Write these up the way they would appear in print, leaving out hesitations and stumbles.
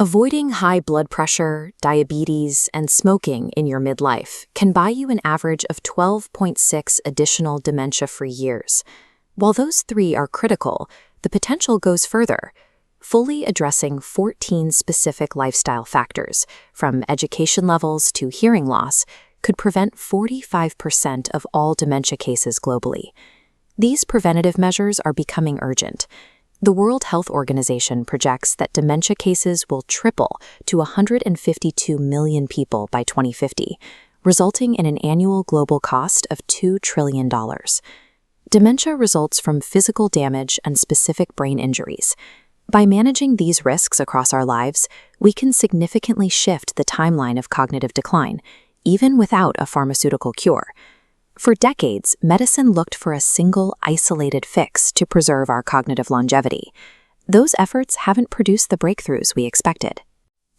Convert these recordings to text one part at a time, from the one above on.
Avoiding high blood pressure, diabetes, and smoking in your midlife can buy you an average of 12.6 additional dementia-free years. While those three are critical, the potential goes further. Fully addressing 14 specific lifestyle factors, from education levels to hearing loss, could prevent 45% of all dementia cases globally. These preventative measures are becoming urgent. The World Health Organization projects that dementia cases will triple to 152 million people by 2050, resulting in an annual global cost of $2 trillion. Dementia results from physical damage and specific brain injuries. By managing these risks across our lives, we can significantly shift the timeline of cognitive decline, even without a pharmaceutical cure. For decades, medicine looked for a single, isolated fix to preserve our cognitive longevity. Those efforts haven't produced the breakthroughs we expected.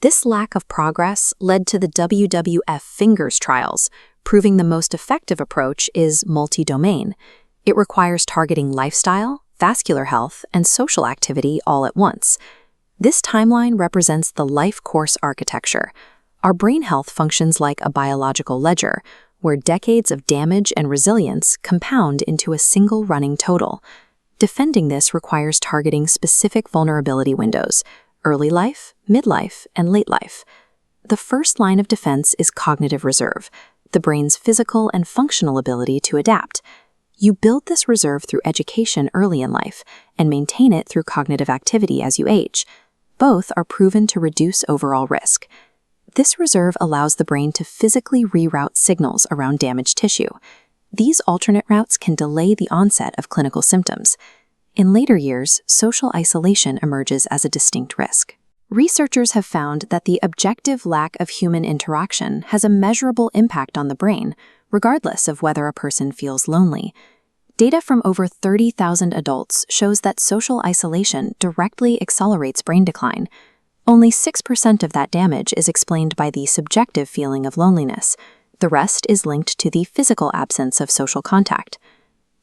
This lack of progress led to the WWF Fingers trials, proving the most effective approach is multi-domain. It requires targeting lifestyle, vascular health, and social activity all at once. This timeline represents the life course architecture. Our brain health functions like a biological ledger, where decades of damage and resilience compound into a single running total. Defending this requires targeting specific vulnerability windows: early life, midlife, and late life. The first line of defense is cognitive reserve, the brain's physical and functional ability to adapt. You build this reserve through education early in life and maintain it through cognitive activity as you age. Both are proven to reduce overall risk. This reserve allows the brain to physically reroute signals around damaged tissue. These alternate routes can delay the onset of clinical symptoms. In later years, social isolation emerges as a distinct risk. Researchers have found that the objective lack of human interaction has a measurable impact on the brain, regardless of whether a person feels lonely. Data from over 30,000 adults shows that social isolation directly accelerates brain decline. Only 6% of that damage is explained by the subjective feeling of loneliness. The rest is linked to the physical absence of social contact.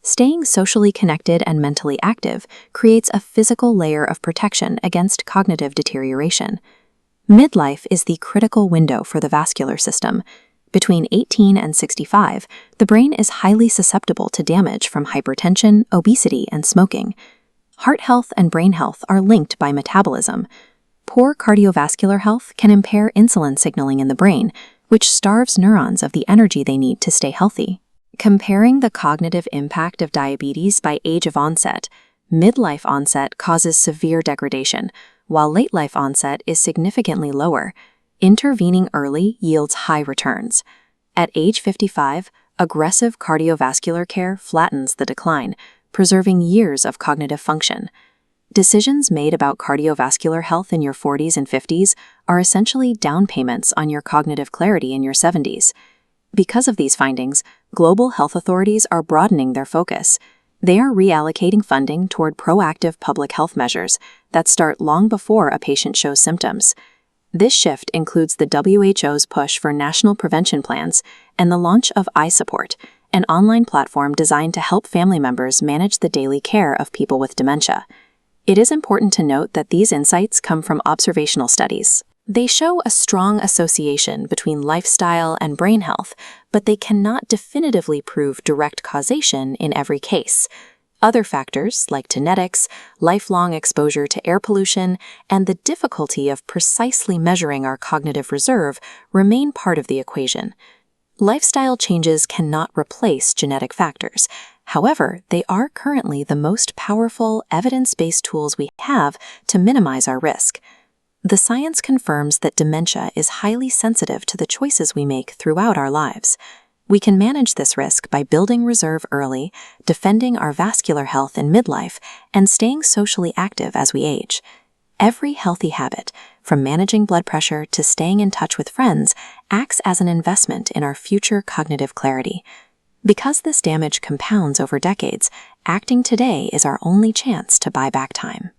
Staying socially connected and mentally active creates a physical layer of protection against cognitive deterioration. Midlife is the critical window for the vascular system. Between 18 and 65, the brain is highly susceptible to damage from hypertension, obesity, and smoking. Heart health and brain health are linked by metabolism. Poor cardiovascular health can impair insulin signaling in the brain, which starves neurons of the energy they need to stay healthy. Comparing the cognitive impact of diabetes by age of onset, midlife onset causes severe degradation, while late life onset is significantly lower. Intervening early yields high returns. At age 55, aggressive cardiovascular care flattens the decline, preserving years of cognitive function. Decisions made about cardiovascular health in your 40s and 50s are essentially down payments on your cognitive clarity in your 70s. Because of these findings, global health authorities are broadening their focus. They are reallocating funding toward proactive public health measures that start long before a patient shows symptoms. This shift includes the WHO's push for national prevention plans and the launch of iSupport, an online platform designed to help family members manage the daily care of people with dementia. It is important to note that these insights come from observational studies. They show a strong association between lifestyle and brain health, but they cannot definitively prove direct causation in every case. Other factors, like genetics, lifelong exposure to air pollution, and the difficulty of precisely measuring our cognitive reserve, remain part of the equation. Lifestyle changes cannot replace genetic factors. However, they are currently the most powerful, evidence-based tools we have to minimize our risk. The science confirms that dementia is highly sensitive to the choices we make throughout our lives. We can manage this risk by building reserve early, defending our vascular health in midlife, and staying socially active as we age. Every healthy habit, from managing blood pressure to staying in touch with friends, acts as an investment in our future cognitive clarity. Because this damage compounds over decades, acting today is our only chance to buy back time.